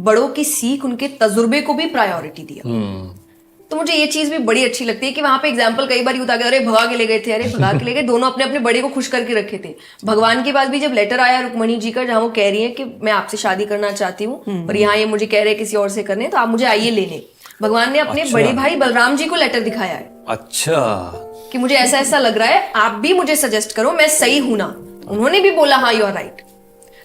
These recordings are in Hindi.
बड़ों की सीख, उनके तजुर्बे को भी प्रायोरिटी दिया। तो मुझे ये चीज भी बड़ी अच्छी लगती है कि वहां पे एग्जाम्पल कई बार यूं था कि अरे भगा के ले गए थे, अरे भगा के ले गए, दोनों अपने अपने बड़े को खुश करके रखे थे। भगवान के पास भी जब लेटर आया रुक्मणी जी का, जहां वो कह रही है कि मैं आपसे शादी करना चाहती हूँ और यहाँ ये मुझे कह रहे हैं किसी और से करने, तो आप मुझे आइए लेने, भगवान ने अपने बड़े भाई बलराम जी को लेटर दिखाया है। अच्छा, कि मुझे ऐसा ऐसा लग रहा है, आप भी मुझे सजेस्ट करो, मैं सही हूं ना। उन्होंने भी बोला हाँ यू आर राइट।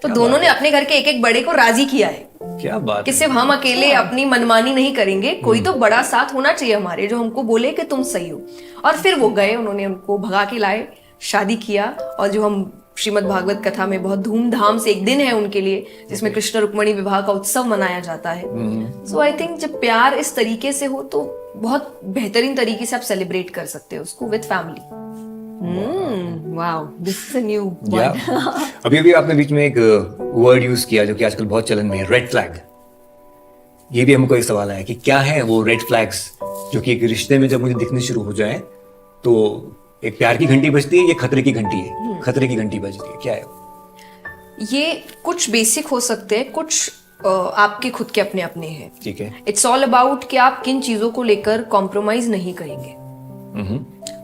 तो दोनों ने अपने घर के एक एक बड़े को राजी किया है क्या बात कि सिर्फ हम अकेले अपनी मनमानी नहीं करेंगे, कोई तो बड़ा साथ होना चाहिए हमारे, जो हमको बोले कि तुम सही हो। और फिर वो गए, उन्होंने उनको भगा के लाए, शादी किया। और जो हम श्रीमद् भागवत कथा में बहुत धूमधाम से एक दिन है उनके लिए जिसमें कृष्ण रुक्मणी विवाह का उत्सव मनाया जाता है। सो आई थिंक जब प्यार इस तरीके से हो तो बहुत बेहतरीन तरीके से आप सेलिब्रेट कर सकते हो उसको with family. Wow, this is a new अभी अभी आपने बीच में एक वर्ड यूज किया जो कि आजकल बहुत चलन में है, रेड फ्लैग। ये भी हमको एक सवाल आया कि क्या है वो रेड फ्लैग्स जो कि एक रिश्ते में जब मुझे दिखने शुरू हो जाए तो एक प्यार की घंटी बजती है, ये खतरे की घंटी है, खतरे की घंटी बजती है, क्या है? ये कुछ बेसिक हो सकते हैं, कुछ आपके खुद के अपने अपने हैं। ठीक है। इट्स ऑल अबाउट कि आप किन चीजों को लेकर कॉम्प्रोमाइज नहीं करेंगे,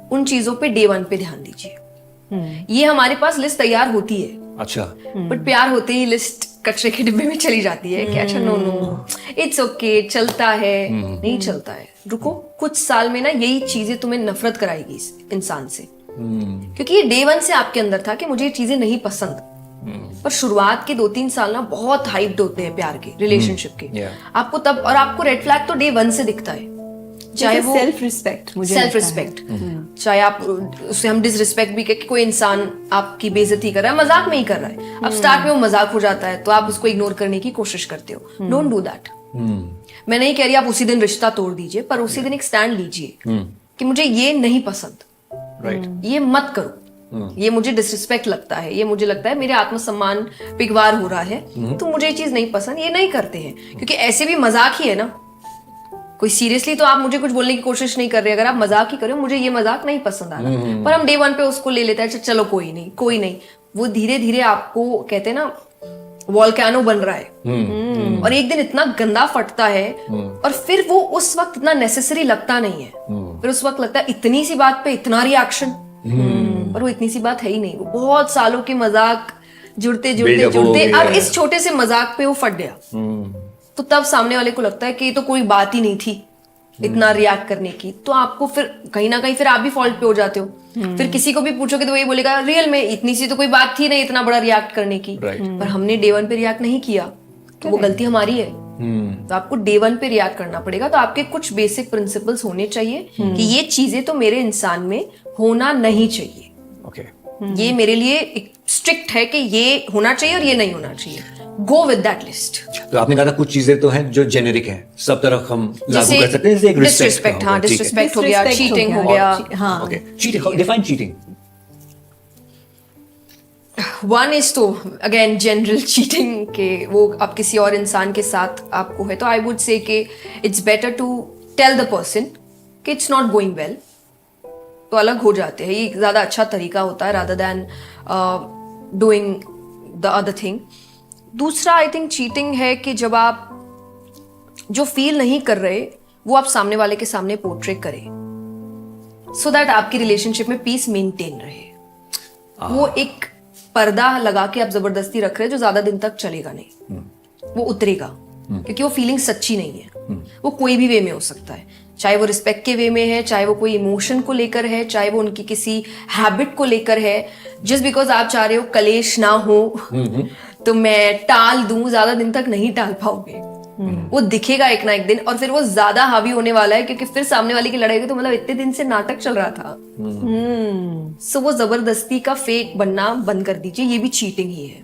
उन चीजों पे डे 1 पे ध्यान दीजिए। ये हमारे पास लिस्ट तैयार होती है, अच्छा, बट प्यार होते ही लिस्ट कचरे के डिब्बे में चली जाती है कि अच्छा नो नो इट्स ओके, चलता है। नहीं चलता है, रुको, कुछ साल में ना यही चीजें तुम्हें नफरत कराएगी इस इंसान से, क्योंकि ये डे 1 से आपके अंदर था कि मुझे ये चीजें नहीं पसंद। पर शुरुआत के 2-3 साल ना बहुत हाइप्ड होते हैं प्यार के, रिलेशनशिप के। आपको तब, और आपको रेड फ्लैग तो डे 1 से दिखता है, चाहे वो सेल्फ रिस्पेक्ट, मुझे सेल्फ रिस्पेक्ट, चाहे आप उससे हम डिसरिस्पेक्ट भी कि कोई इंसान आपकी बेइज्जती कर रहा है, मजाक में ही कर रहा है। अब स्टार्ट में वो मजाक हो जाता है तो आप उसको इग्नोर करने की कोशिश करते हो। Don't do that. मैं नहीं कह रही आप उसी दिन रिश्ता तोड़ दीजिए, पर उसी दिन एक स्टैंड लीजिए कि मुझे ये नहीं पसंद, ये मत करो, ये मुझे डिसरिस्पेक्ट लगता है, ये मुझे लगता है मेरे आत्मसम्मान पिघवार हो रहा है, तो मुझे ये चीज नहीं पसंद, ये नहीं करते हैं। क्योंकि ऐसे भी मजाक ही है ना, कोई सीरियसली तो आप मुझे कुछ बोलने की कोशिश नहीं कर रहे, अगर आप मजाक ही कर रहे हो, मुझे ये मजाक नहीं पसंद आ रहा, पर हम डे 1 पे उसको ले लेते हैं, चलो कोई नहीं कोई नहीं। वो धीरे धीरे आपको कहते हैं ना वॉल्केनो बन रहा है, और एक दिन इतना गंदा फटता है, और फिर वो उस वक्त इतना नेसेसरी लगता नहीं है। फिर उस वक्त लगता है इतनी सी बात पे इतना रिएक्शन, पर वो इतनी सी बात है ही नहीं, वो बहुत सालों के मजाक जुड़ते जुड़ते जुड़ते अब इस छोटे से मजाक पे वो फट गया। तो तब सामने वाले को लगता है कि ये तो कोई बात ही नहीं थी इतना रिएक्ट करने की। तो आपको फिर कहीं ना कहीं फिर आप भी फॉल्ट पे हो जाते हो। फिर किसी को भी पूछोगे तो वो ये बोलेगा रियल में इतनी सी तो कोई बात थी नहीं इतना बड़ा रिएक्ट करने की, पर हमने डे 1 पे रिएक्ट नहीं किया, तो वो गलती हमारी है। तो आपको डे 1 पे रिएक्ट करना पड़ेगा। तो आपके कुछ बेसिक प्रिंसिपल्स होने चाहिए कि ये चीजें तो मेरे इंसान में होना नहीं चाहिए। ये मेरे लिए स्ट्रिक्ट है कि ये होना चाहिए और ये नहीं होना चाहिए। Go with that list. तो आपने कहा था कुछ चीजें तो हैं जो जेनेरिक हैं, सब तरफ हम लागू कर सकते हैं, जैसे एक डिसरिस्पेक्ट, हाँ डिसरिस्पेक्ट हो गया, चीटिंग हो गया। हाँ, okay, cheating, define cheating. One is तो अगेन जनरल चीटिंग के वो आप किसी और इंसान के साथ आपको है, तो आई वुड से कि it's better to tell the person कि इट्स नॉट गोइंग वेल, तो अलग हो जाते हैं। ये ज्यादा अच्छा तरीका होता है rather than doing the other thing. दूसरा आई थिंक चीटिंग है कि जब आप जो फील नहीं कर रहे वो आप सामने वाले के सामने पोर्ट्रे करें, सो दैट आपकी रिलेशनशिप में पीस मेंटेन रहे। वो एक पर्दा लगा के आप जबरदस्ती रख रहे हैं जो ज्यादा दिन तक चलेगा नहीं, वो उतरेगा, क्योंकि वो फीलिंग सच्ची नहीं है। वो कोई भी वे में हो सकता है, चाहे वो रिस्पेक्ट के वे में है, चाहे वो कोई इमोशन को लेकर है, चाहे वो उनकी किसी हैबिट को लेकर है। जस्ट बिकॉज आप चाह रहे हो कलेश ना हो तो मैं टाल दूं, ज्यादा दिन तक नहीं टाल पाओगे। वो दिखेगा एक ना एक दिन, और फिर वो ज्यादा हावी होने वाला है, क्योंकि फिर सामने वाले की लड़ाई तो मतलब इतने दिन से नाटक चल रहा था। सो वो जबरदस्ती का फेक बनना बंद कर दीजिए, ये भी चीटिंग ही है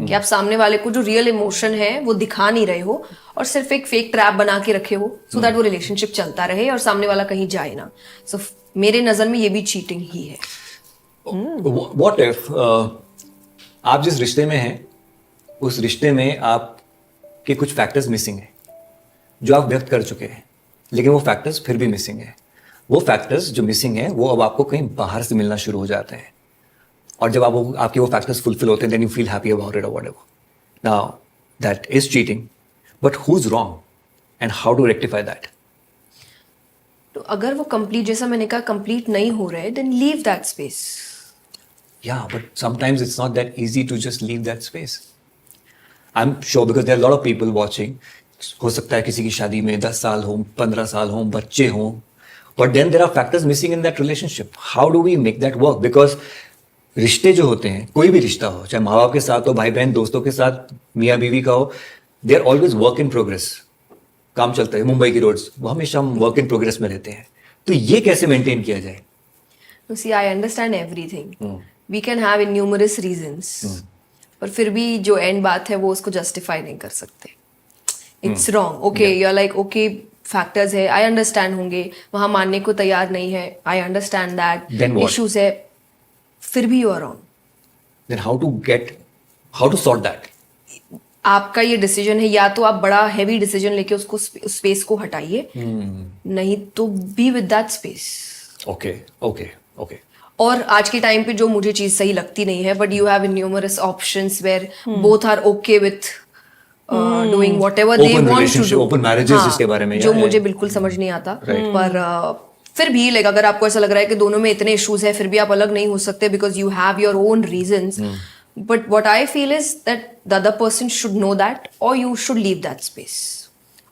कि आप सामने वाले को जो रियल इमोशन है वो दिखा नहीं रहे हो और सिर्फ एक फेक ट्रैप बना के रखे हो, सो दैट वो रिलेशनशिप चलता रहे और सामने वाला कहीं जाए ना। सो मेरे नजर में ये भी चीटिंग ही है। व्हाट इफ आप जिस रिश्ते में हैं उस रिश्ते में आपके कुछ फैक्टर्स मिसिंग है जो आप व्यक्त कर चुके हैं, लेकिन वो फैक्टर्स फिर भी मिसिंग है। वो फैक्टर्स जो मिसिंग है वो अब आपको कहीं बाहर से मिलना शुरू हो जाते हैं, और जब आपके वो फैक्टर्स फुलफिल होते हैं then you feel happy about it और whatever. Now that is cheating, But who's wrong? And how to rectify that? तो अगर वो कंप्लीट, जैसा मैंने कहा, कंप्लीट नहीं हो रहे, then leave that space. Yeah, but sometimes it's not that easy to just leave that space. I'm sure because there are a lot of people watching. हो सकता है किसी की शादी में 10 साल हो, 15 साल हो, बच्चे हों. But then there are factors missing in that relationship. How do we make that work? Because रिश्ते जो होते हैं, कोई भी रिश्ता हो, चाहे माँ बाप के साथ हो, भाई बहन, दोस्तों के साथ, मियाँ बीवी का हो, they are always work in progress. काम चलता है. मुंबई की रोड्स, वो हमेशा हम वर्क इन प्रोग्रेस में रहते हैं. तो ये कैसे मेंटेन किया जाए? You see, I understand everything. We can have numerous reasons. पर फिर भी जो एंड बात है वो उसको जस्टिफाई नहीं कर सकते. It's wrong. Okay, you're like, okay, factors है, आई अंडरस्टैंड होंगे, वहां मानने को तैयार नहीं है, आई अंडरस्टैंड दैट, इश्यूज है, फिर भी you are wrong. Then how to sort that? आपका ये डिसीजन है, या तो आप बड़ा हैवी डिसीजन लेके उसको स्पेस को हटाइए, नहीं तो be with that space. Okay. और आज के टाइम पे जो मुझे चीज सही लगती नहीं है, but you have numerous options where both are okay with doing whatever they want to do. Open marriages जिसके बारे में जो मुझे बिल्कुल समझ नहीं आता. पर फिर भी लाइक अगर आपको ऐसा लग रहा है कि दोनों में इतने इश्यूज है, फिर भी आप अलग नहीं हो सकते because you have your own reasons. But what I feel is that the other person should know that, और you should leave that space,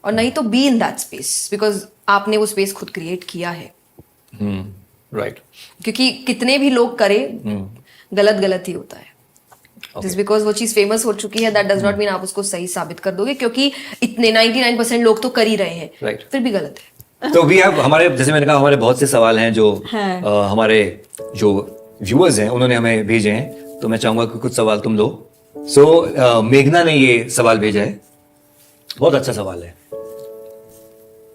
और नहीं तो be in that space, because आपने वो स्पेस खुद क्रिएट किया है. राइट. क्योंकि कितने भी लोग करें, गलत ही होता है. जस्ट बिकॉज वो चीज फेमस हो चुकी है, दैट डज नॉट मीन आप उसको सही साबित कर दोगे, क्योंकि इतने 99% लोग तो कर ही रहे हैं. Right. फिर भी गलत है. तो वी हैव, हमारे, जैसे मैंने कहा, हमारे बहुत से सवाल हैं जो हमारे जो व्यूअर्स हैं उन्होंने हमें भेजे हैं. तो मैं चाहूंगा कि कुछ सवाल तुम लो. सो मेघना ने ये सवाल भेजा है, बहुत अच्छा सवाल है.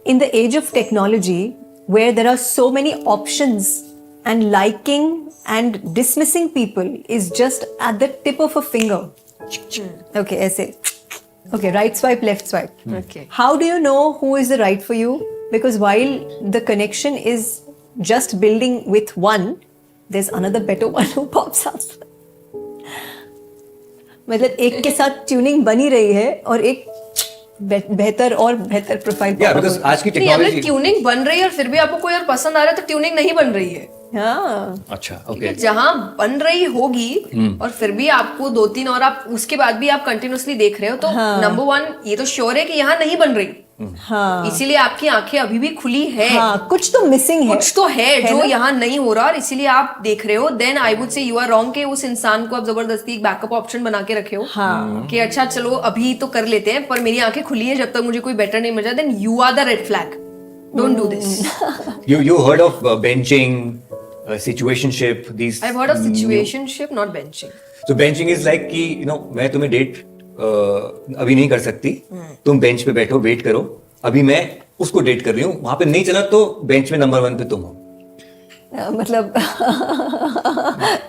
In the age of technology, where there are so many options and liking and dismissing people is just at the tip of a finger. Okay, ऐसे. Okay, right swipe, left swipe. Okay. How do you know who is the right for you? Because while the connection is just building with one, there's another better one who pops up. मतलब एक के साथ ट्यूनिंग बनी रही है और एक बेहतर और बेहतर प्रोफाइल. बिकॉज़ आज की नहीं, अगर टेक्नोलॉजी ट्यूनिंग बन रही है और फिर भी आपको कोई और पसंद आ रहा है, तो ट्यूनिंग नहीं बन रही है. हाँ. अच्छा, ओके. जहां बन रही होगी और फिर भी आपको 2-3 और आप उसके बाद भी आप कंटिन्यूअसली देख रहे हो, तो नंबर 1 ये तो श्योर है कि यहाँ नहीं बन रही. हाँ. इसीलिए आपकी आंखें अभी भी खुली है. हाँ, कुछ तो मिसिंग है, कुछ तो है जो यहाँ नहीं हो रहा, और इसीलिए आप देख रहे हो. Then I would say you are wrong कि उस इंसान को आप जबरदस्ती एक बैकअप ऑप्शन बना के रखे हो. हाँ. कि अच्छा चलो अभी तो कर लेते हैं, पर मेरी आंखें खुली है, जब तक मुझे कोई बेटर नहीं मिल जाए, then you are the red flag. Don't do this. You heard of benching, situationship, these. I've heard of situationship, not benching. So benching is like कि मैं तुम्हें डेट अभी नहीं कर सकती, तुम बेंच पे बैठो, वेट करो, अभी मैं उसको डेट कर रही हूँ, वहां पे नहीं चला तो बेंच में नंबर 1 पे तुम हो. मतलब